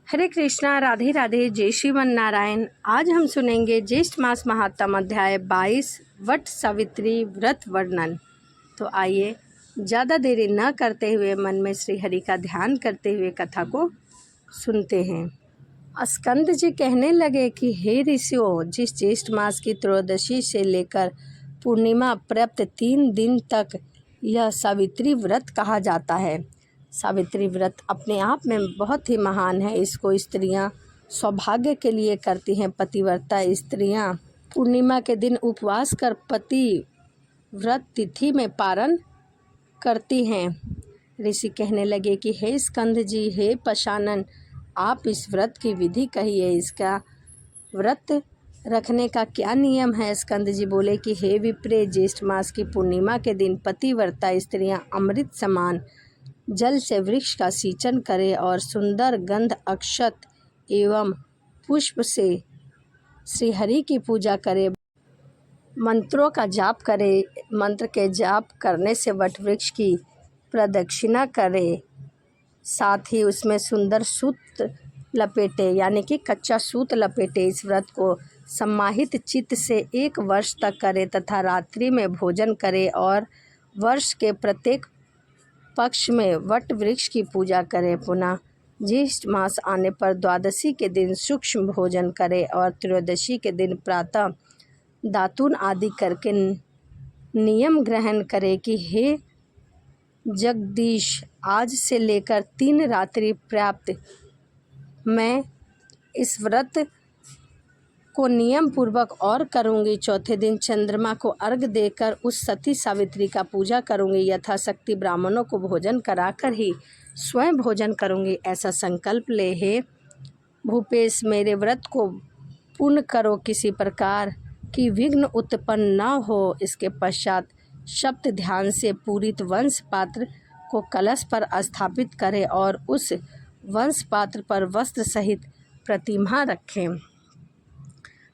हरे कृष्णा, राधे राधे, जय श्रीमन नारायण। आज हम सुनेंगे ज्येष्ठ मास महात्म अध्याय 22 वट सावित्री व्रत वर्णन। तो आइए ज़्यादा देरी न करते हुए मन में श्री हरि का ध्यान करते हुए कथा को सुनते हैं। स्कंद जी कहने लगे कि हे ऋषियों, जिस ज्येष्ठ मास की त्रयोदशी से लेकर पूर्णिमा पर्यंत 3 दिन तक यह सावित्री व्रत कहा जाता है। सावित्री व्रत अपने आप में बहुत ही महान है। इसको स्त्रियां सौभाग्य के लिए करती हैं। पतिव्रता स्त्रियां पूर्णिमा के दिन उपवास कर पति व्रत तिथि में पारण करती हैं। ऋषि कहने लगे कि हे स्कंद जी, हे पशानन, आप इस व्रत की विधि कहिए। इसका व्रत रखने का क्या नियम है? स्कंद जी बोले कि हे विप्रे, ज्येष्ठ मास की पूर्णिमा के दिन पतिव्रता स्त्रियां अमृत समान जल से वृक्ष का सिंचन करें और सुंदर गंध अक्षत एवं पुष्प से श्री हरि की पूजा करें। मंत्रों का जाप करें। मंत्र के जाप करने से वट वृक्ष की प्रदक्षिणा करें। साथ ही उसमें सुंदर सूत लपेटे, यानी कि कच्चा सूत लपेटे। इस व्रत को सम्माहित चित्त से 1 वर्ष तक करें तथा रात्रि में भोजन करें और वर्ष के प्रत्येक पक्ष में वट वृक्ष की पूजा करें। पुनः ज्येष्ठ मास आने पर द्वादशी के दिन सूक्ष्म भोजन करें और त्रयोदशी के दिन प्रातः दातून आदि करके नियम ग्रहण करें कि हे जगदीश, आज से लेकर 3 रात्रि पर्यंत मैं इस व्रत को नियम पूर्वक और करूँगी। चौथे दिन चंद्रमा को अर्घ देकर उस सती सावित्री का पूजा करूँगी। यथाशक्ति ब्राह्मणों को भोजन कराकर ही स्वयं भोजन करूँगी। ऐसा संकल्प ले हे भूपेश, मेरे व्रत को पूर्ण करो, किसी प्रकार की विघ्न उत्पन्न न हो। इसके पश्चात शब्द ध्यान से पूरित वंश पात्र को कलश पर स्थापित करें और उस वंश पात्र पर वस्त्र सहित प्रतिमा रखें।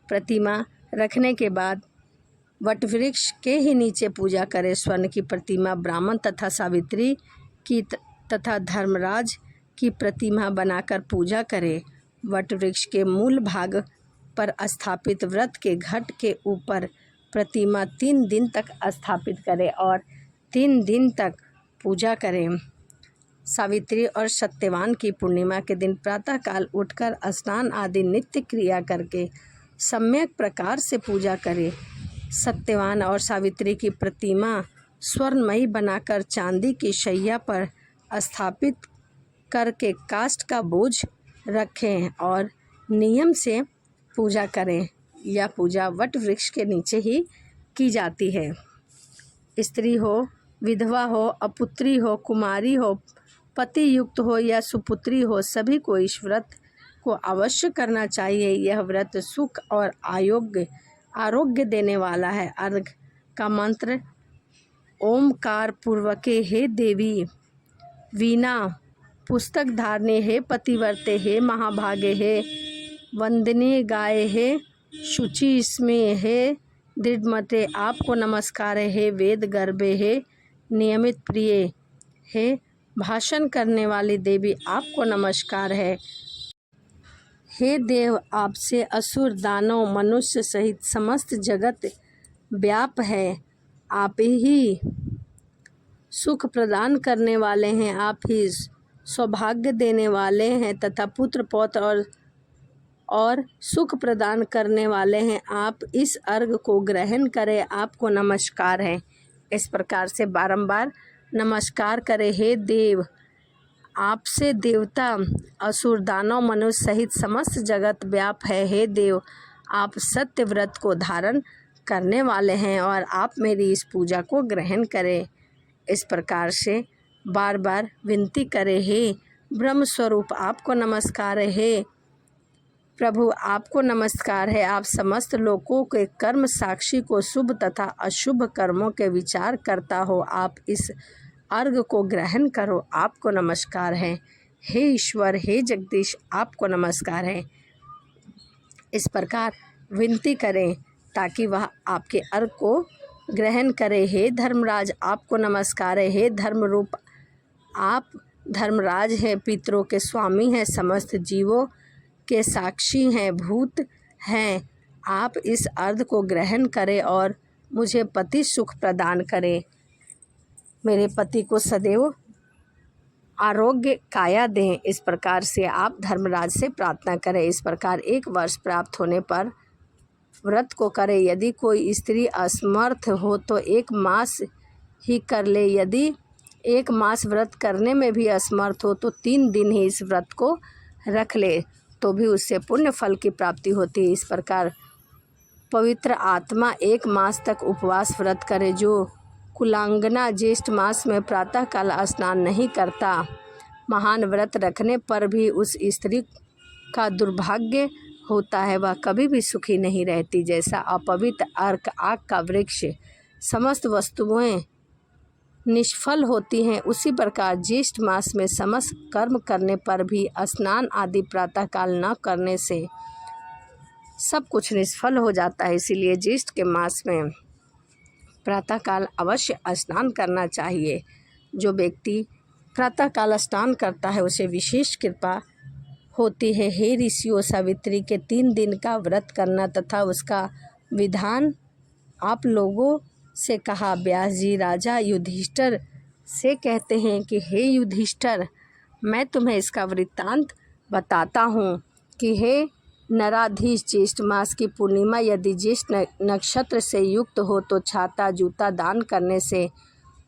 प्रतिमा रखने के बाद वटवृक्ष के ही नीचे पूजा करें। स्वर्ण की प्रतिमा ब्राह्मण तथा सावित्री की तथा धर्मराज की प्रतिमा बनाकर पूजा करें। वटवृक्ष के मूल भाग पर स्थापित व्रत के घट के ऊपर प्रतिमा 3 दिन तक स्थापित करें और 3 दिन तक पूजा करें। सावित्री और सत्यवान की पूर्णिमा के दिन प्रातःकाल उठकर स्नान आदि नित्य क्रिया करके सम्यक प्रकार से पूजा करें। सत्यवान और सावित्री की प्रतिमा स्वर्णमयी बनाकर चांदी की शैया पर स्थापित करके काष्ठ का बोझ रखें और नियम से पूजा करें। यह पूजा वट वृक्ष के नीचे ही की जाती है। स्त्री हो, विधवा हो, अपुत्री हो, कुमारी हो, पति युक्त हो या सुपुत्री हो, सभी को इस व्रत को अवश्य करना चाहिए। यह व्रत सुख और आरोग्य देने वाला है। अर्घ का मंत्र ओमकार पूर्वके हे देवी, वीणा पुस्तक धारणे हे पतिवर्ते, हे महाभागे, हे वंदनीय गाय, हे शुचि स्मेय, हे दृढ़मते, आपको नमस्कार है। हे वेद गर्भे, हे नियमित प्रिय, हे भाषण करने वाली देवी, आपको नमस्कार है। हे देव, आपसे असुर, दानव, मनुष्य सहित समस्त जगत व्याप है। आप ही सुख प्रदान करने वाले हैं, आप ही सौभाग्य देने वाले हैं तथा पुत्र पौत्र और सुख प्रदान करने वाले हैं। आप इस अर्घ को ग्रहण करें, आपको नमस्कार है। इस प्रकार से बारंबार नमस्कार करें। हे देव, आपसे देवता, असुर, दानव, मनुष्य सहित समस्त जगत व्याप है। हे देव, आप सत्य व्रत को धारण करने वाले हैं और आप मेरी इस पूजा को ग्रहण करें। इस प्रकार से बार बार विनती करें। हे ब्रह्म स्वरूप, आपको नमस्कार है। हे प्रभु, आपको नमस्कार है। आप समस्त लोगों के कर्म साक्षी को शुभ तथा अशुभ कर्मों के विचार करता हो। आप इस अर्घ को ग्रहण करो, आपको नमस्कार है। हे ईश्वर, हे जगदीश, आपको नमस्कार है। इस प्रकार विनती करें ताकि वह आपके अर्घ को ग्रहण करे। हे धर्मराज, आपको नमस्कार है। हे धर्म रूप, आप धर्मराज हैं, पितरों के स्वामी हैं, समस्त जीवों के साक्षी हैं, भूत हैं। आप इस अर्घ को ग्रहण करें और मुझे पति सुख प्रदान करें। मेरे पति को सदैव आरोग्य काया दें। इस प्रकार से आप धर्मराज से प्रार्थना करें। इस प्रकार 1 वर्ष प्राप्त होने पर व्रत को करें। यदि कोई स्त्री असमर्थ हो तो 1 मास ही कर ले। यदि 1 मास व्रत करने में भी असमर्थ हो तो 3 दिन ही इस व्रत को रख ले, तो भी उससे पुण्य फल की प्राप्ति होती है। इस प्रकार पवित्र आत्मा 1 मास तक उपवास व्रत करे। जो कुलांगना ज्येष्ठ मास में प्रातःकाल स्नान नहीं करता, महान व्रत रखने पर भी उस स्त्री का दुर्भाग्य होता है, वह कभी भी सुखी नहीं रहती। जैसा अपवित्र अर्क आग का वृक्ष समस्त वस्तुएं निष्फल होती हैं, उसी प्रकार ज्येष्ठ मास में समस्त कर्म करने पर भी स्नान आदि प्रातःकाल न करने से सब कुछ निष्फल हो जाता है। इसीलिए ज्येष्ठ के मास में प्रातःकाल अवश्य स्नान करना चाहिए। जो व्यक्ति प्रातःकाल स्नान करता है उसे विशेष कृपा होती है। हे ऋषियों, सावित्री के 3 दिन का व्रत करना तथा उसका विधान आप लोगों से कहा। व्यास जी राजा युधिष्ठिर से कहते हैं कि हे युधिष्ठिर, मैं तुम्हें इसका वृत्तांत बताता हूँ कि हे नराधीश, ज्येष्ठ मास की पूर्णिमा यदि ज्येष्ठ नक्षत्र से युक्त हो तो छाता जूता दान करने से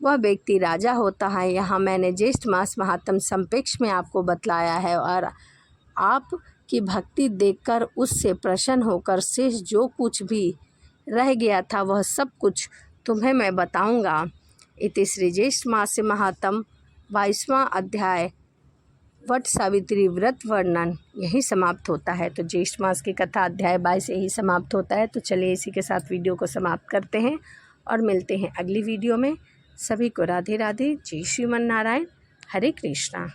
वह व्यक्ति राजा होता है। यहाँ मैंने ज्येष्ठ मास महात्म संपेक्ष में आपको बतलाया है और आपकी भक्ति देखकर उससे प्रसन्न होकर शेष जो कुछ भी रह गया था वह सब कुछ तुम्हें मैं बताऊंगा। इति श्री ज्येष्ठ मास महात्म 22वां अध्याय वट सावित्री व्रत वर्णन यही समाप्त होता है। तो ज्येष्ठ मास की कथा अध्याय 22 यही समाप्त होता है। तो चलिए इसी के साथ वीडियो को समाप्त करते हैं और मिलते हैं अगली वीडियो में। सभी को राधे राधे। जय श्रीमन नारायण। हरे कृष्णा।